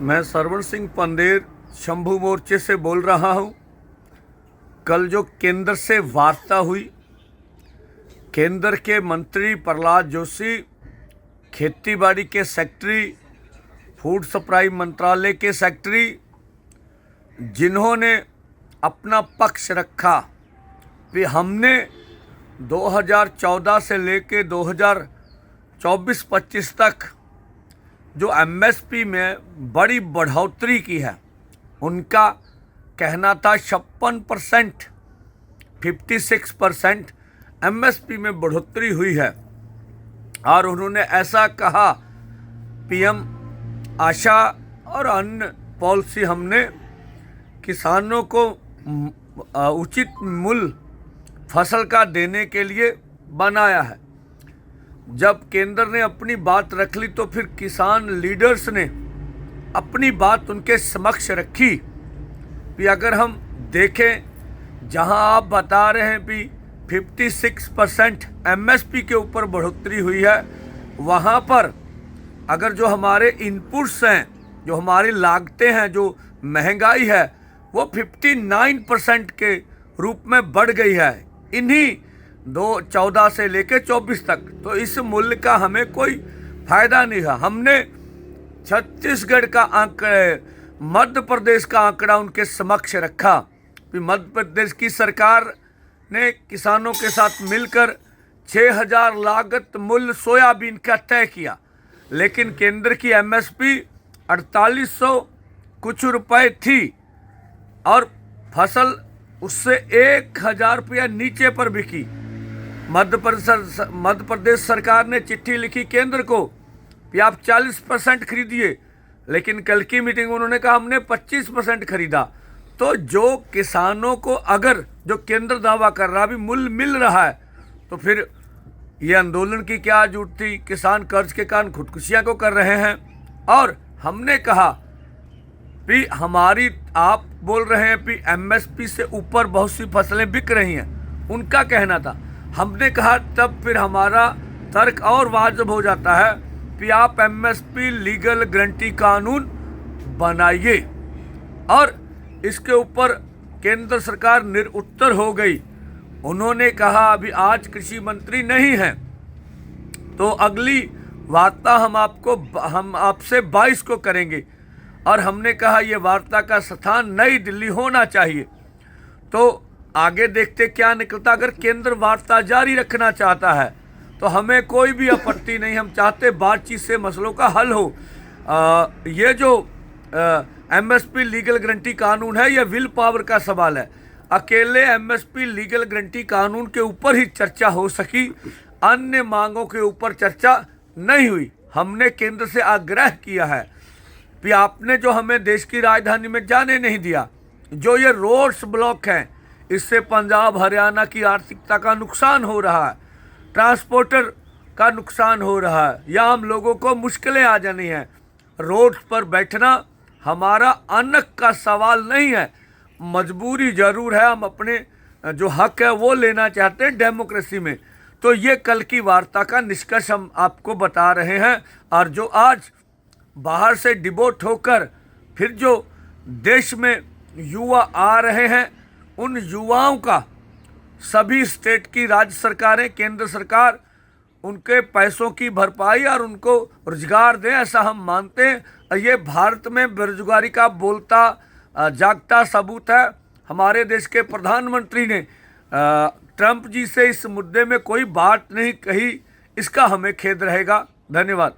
मैं सरवण सिंह पंदेर शंभू मोर्चे से बोल रहा हूं। कल जो केंद्र से वार्ता हुई, केंद्र के मंत्री प्रहलाद जोशी, खेतीबाड़ी के सेक्रेटरी, फूड सप्लाई मंत्रालय के सेक्रेटरी, जिन्होंने अपना पक्ष रखा कि हमने 2014 से लेके 2024-25 तक जो एमएसपी में बड़ी बढ़ोतरी की है, उनका कहना था 56%, 56% एमएसपी में बढ़ोतरी हुई है। और उन्होंने ऐसा कहा, पीएम आशा और अन्य पॉलिसी हमने किसानों को उचित मूल्य फसल का देने के लिए बनाया है। जब केंद्र ने अपनी बात रख ली तो फिर किसान लीडर्स ने अपनी बात उनके समक्ष रखी कि अगर हम देखें, जहां आप बता रहे हैं कि 56% एमएसपी के ऊपर बढ़ोतरी हुई है, वहां पर अगर जो हमारे इनपुट्स हैं, जो हमारी लागतें हैं, जो महंगाई है, वो 59% के रूप में बढ़ गई है इन्हीं 2014 से लेकर 24 तक। तो इस मूल्य का हमें कोई फायदा नहीं है। हमने छत्तीसगढ़ का आंकड़ा, मध्य प्रदेश का आंकड़ा उनके समक्ष रखा कि मध्य प्रदेश की सरकार ने किसानों के साथ मिलकर 6000 लागत मूल्य सोयाबीन का तय किया, लेकिन केंद्र की एमएसपी 4800 कुछ रुपए थी और फसल उससे 1000 रुपया नीचे पर बिकी। मध्य प्रदेश सरकार ने चिट्ठी लिखी केंद्र को कि आप 40% खरीदिए, लेकिन कल की मीटिंग में उन्होंने कहा हमने 25% खरीदा। तो जो किसानों को अगर जो केंद्र दावा कर रहा भी मूल्य मिल रहा है, तो फिर ये आंदोलन की क्या जरूरत थी? किसान कर्ज के कारण खुदकुशियां को कर रहे हैं। और हमने कहा कि हमारी, आप बोल रहे हैं कि एमएसपी से ऊपर बहुत सी फसलें बिक रही हैं, उनका कहना था। हमने कहा तब फिर हमारा तर्क और वाजिब हो जाता है कि आप एमएसपी लीगल गारंटी कानून बनाइए। और इसके ऊपर केंद्र सरकार निरुत्तर हो गई। उन्होंने कहा अभी आज कृषि मंत्री नहीं हैं, तो अगली वार्ता हम आपसे 22 को करेंगे। और हमने कहा ये वार्ता का स्थान नई दिल्ली होना चाहिए। तो आगे देखते क्या निकलता। अगर केंद्र वार्ता जारी रखना चाहता है तो हमें कोई भी आपत्ति नहीं, हम चाहते बातचीत से मसलों का हल हो। ये जो एमएसपी लीगल गारंटी कानून है, ये विल पावर का सवाल है। अकेले एमएसपी लीगल गारंटी कानून के ऊपर ही चर्चा हो सकी, अन्य मांगों के ऊपर चर्चा नहीं हुई। हमने केंद्र से आग्रह किया है कि आपने जो हमें देश की राजधानी में जाने नहीं दिया, जो ये रोड्स ब्लॉक हैं, इससे पंजाब हरियाणा की आर्थिकता का नुकसान हो रहा है, ट्रांसपोर्टर का नुकसान हो रहा है, या हम लोगों को मुश्किलें आ जानी हैं। रोड पर बैठना हमारा अन्न का सवाल नहीं है, मजबूरी जरूर है। हम अपने जो हक है वो लेना चाहते हैं डेमोक्रेसी में। तो ये कल की वार्ता का निष्कर्ष हम आपको बता रहे हैं। और जो आज बाहर से डिबोट होकर फिर जो देश में युवा आ रहे हैं, उन युवाओं का सभी स्टेट की राज्य सरकारें, केंद्र सरकार उनके पैसों की भरपाई और उनको रोजगार दें, ऐसा हम मानते हैं। ये भारत में बेरोजगारी का बोलता जागता सबूत है। हमारे देश के प्रधानमंत्री ने ट्रंप जी से इस मुद्दे में कोई बात नहीं कही, इसका हमें खेद रहेगा। धन्यवाद।